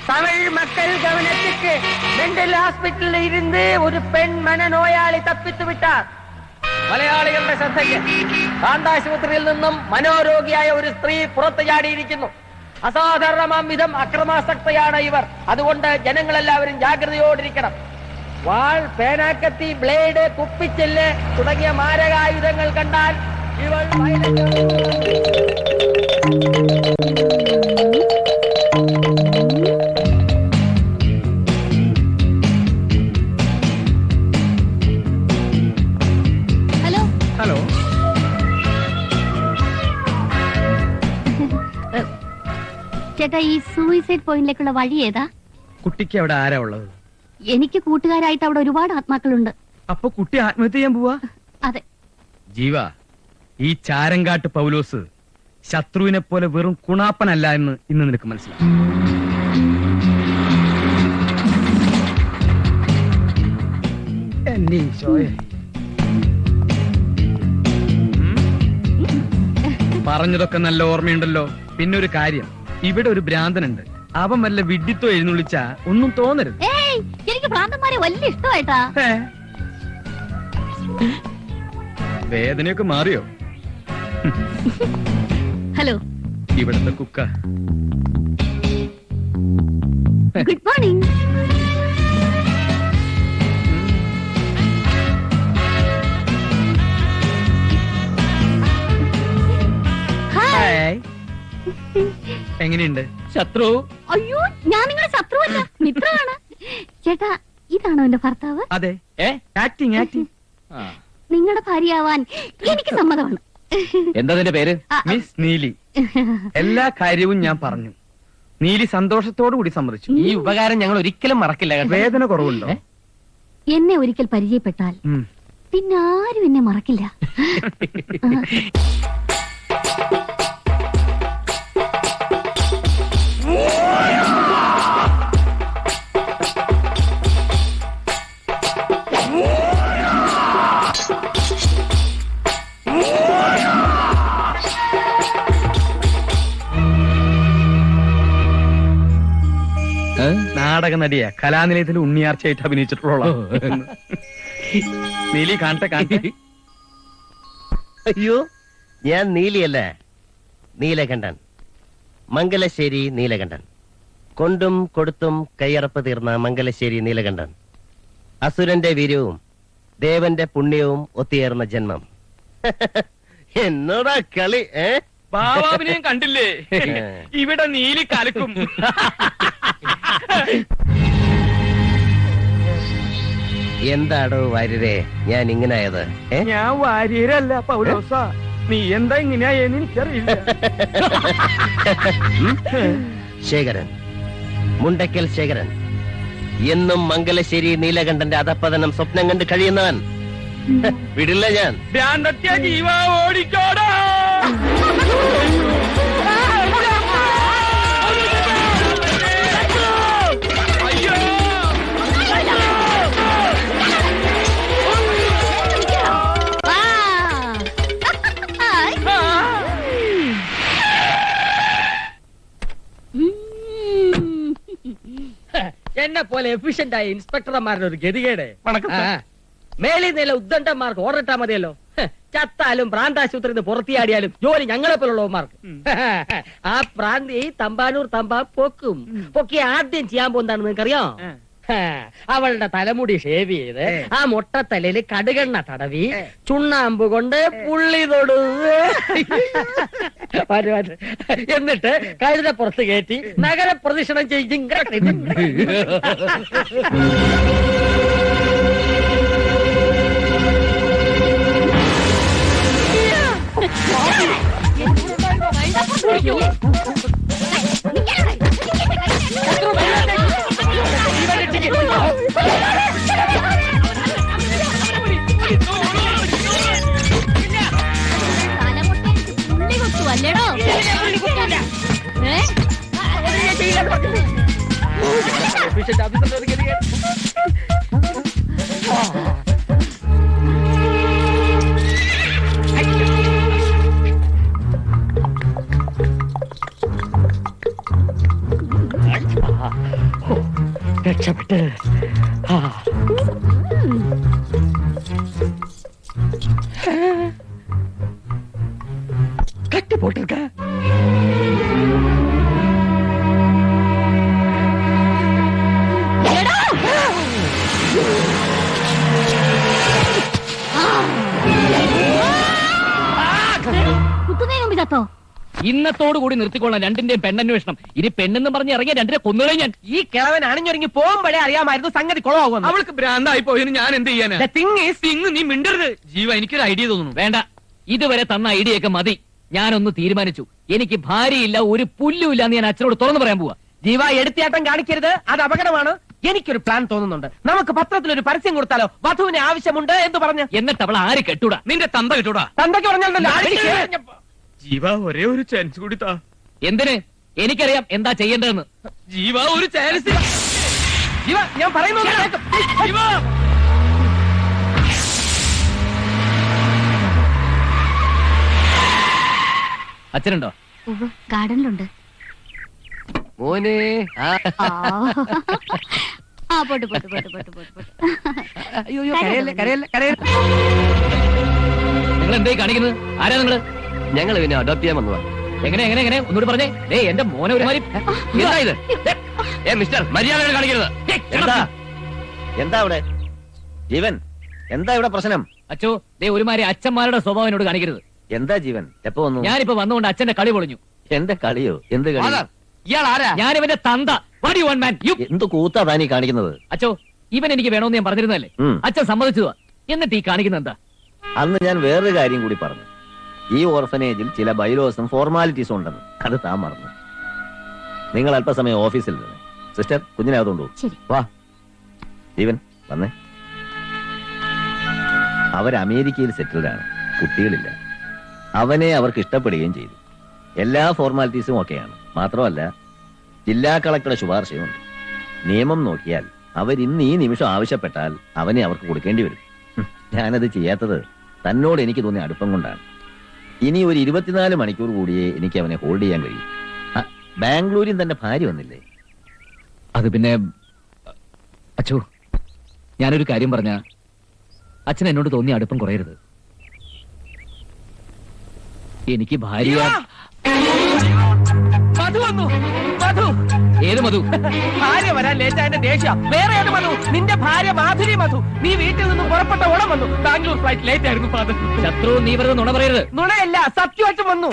தமிழ் மக்கள் கவனத்துக்கு மெண்டல் ஹாஸ்பிட்டலில் இருந்து ஒரு பெண் மனநோயாளி தப்பித்து விட்டார். മലയാളികളുടെ ശ്രദ്ധയ്ക്ക് കാണ്ടാശുപത്രിയിൽ നിന്നും മനോരോഗിയായ ഒരു സ്ത്രീ പുറത്തു ചാടിയിരിക്കുന്നു. അസാധാരണമാം വിധം അക്രമാസക്തയാണ് ഇവർ. അതുകൊണ്ട് ജനങ്ങളെല്ലാവരും ജാഗ്രതയോടിരിക്കണം. വാൾ, പേനാക്കത്തി, ബ്ലേഡ്, കുപ്പിച്ചെല്ല് തുടങ്ങിയ മാരകായുധങ്ങൾ കണ്ടാൽ ഇവൾ ഹലോ. ചേട്ടാ, ഈ സൂയിസൈഡ് പോയിന്റിലേക്കുള്ള വഴി ഏതാ? കുട്ടിക്ക് അവിടെ ആരാ ഉള്ളത്? എനിക്ക് കൂട്ടുകാരായിട്ട് അവിടെ ഒരുപാട് ആത്മാക്കളുണ്ട്. അപ്പൊ കുട്ടി ആത്മഹത്യ ചെയ്യാൻ പോവാ? അതെ. ജീവ, ഈ ചാരങ്കാട്ട് പൗലോസ് ശത്രുവിനെ പോലെ വെറും കുണാപ്പനല്ല എന്ന് ഇന്ന് നിനക്ക് മനസ്സിലാവും. പറഞ്ഞതൊക്കെ നല്ല ഓർമ്മയുണ്ടല്ലോ. പിന്നൊരു കാര്യം, ഇവിടെ ഒരു ഭ്രാന്തനുണ്ട്. അവൻ വല്ല വിഡ്ഢിത്തോ എഴുന്നള്ളിച്ച ഒന്നും തോന്നരുത്. എനിക്ക് ഭ്രാന്തന്മാരെ വലിയ ഇഷ്ടമായിട്ടാ. വേദനയൊക്കെ മാറിയോ? ഹലോ, ഇവിടുത്തെ കുക്ക. Good morning. എങ്ങനെയുണ്ട് ശത്രു? അയ്യോ, ഞാൻ നിങ്ങളുടെ ശത്രുവല്ല, മിത്രമാണ്. ചേട്ടാ, ഇതാണോ എന്റെ ഭർത്താവ്? അതെ. ആക്ടിങ്. നിങ്ങളുടെ ഭാര്യയാവാൻ എനിക്ക് സമ്മതമാണ്. എന്താ നിന്റെ പേര്? മിസ് നീലി. എല്ലാ കാര്യവും ഞാൻ പറഞ്ഞു. നീലി സന്തോഷത്തോടു കൂടി സമ്മതിച്ചു. ഈ ഉപകാരം ഞങ്ങൾ ഒരിക്കലും മറക്കില്ല. വേദന കുറവുണ്ടോ? എന്നെ ഒരിക്കൽ പരിചയപ്പെട്ടാൽ പിന്നെ ആരും എന്നെ മറക്കില്ല. നാടക നടിയാ, കലാനിലയത്തിൽ ഉണ്ണിയാർച്ചയായിട്ട് അഭിനയിച്ചിട്ടുള്ള. നീലി കാണട്ടെ. അയ്യോ, ഞാൻ നീലിയല്ലേ, നീലകണ്ഠൻ. മംഗലശ്ശേരി നീലകണ്ഠൻ. കൊണ്ടും കൊടുത്തും കയ്യറപ്പ് തീർന്ന മംഗലശ്ശേരി നീലകണ്ഠൻ. അസുരന്റെ വീര്യവും ദേവന്റെ പുണ്യവും ഒത്തുചേർന്ന ജന്മം. എന്നോടാ കളി? ബാബാവിനെയും കണ്ടില്ലേ? ഇവിടെ നീലി കലക്കും. എന്താടോ വാര്യരെ ഞാൻ ഇങ്ങനായത്? ഞാൻ വാര്യരല്ല പൗലോസ. നീ എന്താ ഇങ്ങനെയായെന്ന് എനിക്കറിയില്ല. ശേഖരൻ, മുണ്ടക്കൽ ശേഖരൻ. എന്നും മംഗലശ്ശേരി നീലകണ്ഠന്റെ അധപ്പതനം സ്വപ്നം കണ്ട് കഴിയുന്നവൻ. വിടില്ല ഞാൻ. ജീവ ഓടിക്കോടാ. എന്നെ പോലെ എഫിഷ്യന്റ് ആയ ഇൻസ്പെക്ടർമാരുടെ ഒരു ഗതികേട്. മേലി നില ഉദ്ദണ്ഡന്മാർക്ക് ഓർഡിട്ടാ മതിയല്ലോ. ചത്താലും പ്രാന്താശുപത്രിന്ന് പുറത്തിയാടിയാലും ജോലി ഞങ്ങളെ പോലുള്ളവന്മാർക്ക്. ആ പ്രാന്തി തമ്പാനൂർ തമ്പാ പൊക്കി ആദ്യം ചെയ്യാൻ പോകുന്നതാണ് നിങ്ങൾക്കറിയോ? അവളുടെ തലമുടി ഷേവ് ചെയ്ത് ആ മൊട്ടത്തലയില് കടുകെണ്ണ തടവി ചുണ്ണാമ്പ് കൊണ്ട് പുള്ളി തൊടു, എന്നിട്ട് കഴുത പുറത്ത് കയറ്റി നഗരപ്രദക്ഷിണം ചെയ്യും. അല്ലേടോ? രക്ഷപ്പെട്ട് ആ. കട്ടി പോട്ടിருக்க കുത്തുന്നതിന് മുമ്പ് ചത്തോ? ഇന്നത്തോടു കൂടി നിർത്തിക്കൊള്ളാം രണ്ടിന്റെയും പെണ്ണന്വേഷണം. ഇനി പെണ്ണെന്ന് പറഞ്ഞ് ഇറങ്ങിയ രണ്ടിനെ കൊന്നുകളെ ഞാൻ. ഈ കിളവൻ അണിഞ്ഞൊരുങ്ങി പോകുമ്പോഴേ അറിയാമായിരുന്നു സംഗതി കുളമാകും. അവൾക്ക് ഭ്രാന്തായി പോയതിന് ഞാൻ എന്ത് ചെയ്യാനാ? നീ മിണ്ടരുത് ജീവ. എനിക്കൊരു ഐഡിയ തോന്നുന്നു. വേണ്ട, ഇതുവരെ തന്ന ഐഡിയ ഒക്കെ മതി. ഞാനൊന്ന് തീരുമാനിച്ചു. എനിക്ക് ഭാര്യയില്ല, ഒരു പുല്ലുമില്ല എന്ന് ഞാൻ അച്ഛനോട് തുറന്നു പറയാൻ പോവാ. ജീവ എടുത്തിയാട്ടം കാണിക്കരുത്, അത് അപകടമാണ്. എനിക്കൊരു പ്ലാൻ തോന്നുന്നുണ്ട്. നമുക്ക് പത്രത്തിൽ ഒരു പരസ്യം കൊടുത്താലോ? വധുവിന് ആവശ്യമുണ്ട് എന്ന് പറഞ്ഞ്. എന്നിട്ട് അവൾ ആര് കെട്ടൂടാ? നിന്റെ തന്ത കെട്ടൂടാ? തന്തയ്ക്ക് പറഞ്ഞല്ലോ. ജീവ ഒരേ ഒരു ചാൻസ് കൂടി താ. എന്തിന്? എനിക്കറിയാം എന്താ ചെയ്യേണ്ടതെന്ന്. ജീവ ഒരു ചാൻസ്. ജീവ ഞാൻ പറയുന്നു. ജീവ അച്ഛനുണ്ടോ? ഗാർഡനിലുണ്ട്. മോനെ ആ pot pot pot pot pot pot. അയ്യോ കരയല്ലേ കരയല്ലേ കരയല്ലേ. നിങ്ങൾ എന്തേ കാണിക്കുന്നത്? ആരാ നിങ്ങള്? ഞങ്ങൾ പിന്നെ അഡോപ്റ്റ് ചെയ്യാൻ വന്നതാ. എങ്ങനെ എങ്ങനെ എങ്ങനെ ഒന്നുകൂടി പറഞ്ഞേ. എന്റെ മോനെ ഒരുമാതിരി. എന്താ ഇത്? മിസ്റ്റർ മര്യാദ കാണിക്കരുത്. എന്താ എന്താ ഇവിടെ ജീവൻ? എന്താ ഇവിടെ പ്രശ്നം? അച്ഛോ, ഒരുമാതിരി അച്ഛന്മാരുടെ സ്വഭാവം എന്നോട് കാണിക്കരുത്. എന്താ ജീവൻ? എപ്പോ വന്നു? ഞാനിപ്പോ വന്നുകൊണ്ട് അച്ഛന്റെ കളി പൊളിഞ്ഞു. എന്റെ കളിയോ? എന്ത് കളി? ഇയാൾ ആരാ? ഞാൻ ഇവന്റെ തന്ത. What do you want, man? You- എന്ത് കൂത്താ താനീ കാണിക്കുന്നത്? അച്ഛോ, ഇവൻ എനിക്ക് വേണമെന്ന് ഞാൻ പറഞ്ഞിരുന്നല്ലേ? അച്ഛൻ സമ്മതിച്ചതാ. എന്നിട്ട് ഈ കാണിക്കുന്ന എന്താ? അന്ന് ഞാൻ വേറൊരു കാര്യം കൂടി പറഞ്ഞു. ഈ ഓർഫനേജിൽ ചില ബൈലോസും ഫോർമാലിറ്റീസും ഉണ്ടെന്ന്. അത് താൻ മറന്നു. നിങ്ങൾ അല്പസമയം ഓഫീസിൽ നിന്ന് സിസ്റ്റർ കുഞ്ഞിനെ അതുകൊണ്ടു ശരി. വാ ജീവൻ വന്നേ. അവർ അമേരിക്കയിൽ സെറ്റിൽഡാണ്, കുട്ടികളില്ല. അവനെ അവർക്ക് ഇഷ്ടപ്പെടുകയും ചെയ്തു. എല്ലാ ഫോർമാലിറ്റീസും ഒക്കെയാണ്. മാത്രമല്ല ജില്ലാ കളക്ടറുടെ ശുപാർശയുണ്ട്. നിയമം നോക്കിയാൽ അവർ ഇന്ന് ഈ നിമിഷം ആവശ്യപ്പെട്ടാൽ അവനെ അവർക്ക് കൊടുക്കേണ്ടി വരും. ഞാനത് ചെയ്യാത്തത് തന്നോട് എനിക്ക് തോന്നിയ അടുപ്പം കൊണ്ടാണ്. ഇനി ഒരു 24 മണിക്കൂർ കൂടിയേ എനിക്ക് അവനെ ഹോൾഡ് ചെയ്യാൻ കഴിയും. ബാംഗ്ലൂരിൽ തന്റെ ഭാര്യ വന്നില്ലേ? അത് പിന്നെ അച്ഛോ, ഞാനൊരു കാര്യം പറഞ്ഞ അച്ഛൻ എന്നോട് തോന്നിയ അടുപ്പം കുറയരുത്. എനിക്ക് ഭാര്യ. മധു വന്നു. മധു. ഏത് മധു? ഭാര്യ വരാൻ ലേറ്റ് ആയതിന്റെ ദേഷ്യം. വേറെ ഏത് മധു? നിന്റെ ഭാര്യ മാധുരി മധു. നീ വീട്ടിൽ നിന്ന് പുറപ്പെട്ട ഓണം വന്നു. ബാംഗ്ലൂർ ഫ്ലൈറ്റ് ലേറ്റ് ആയിരുന്നു ഫാദർ. ശത്രു, നീ വെറുതെ നുണ പറയരുത്. നുണയല്ല, സത്യമായിട്ടും വന്നു.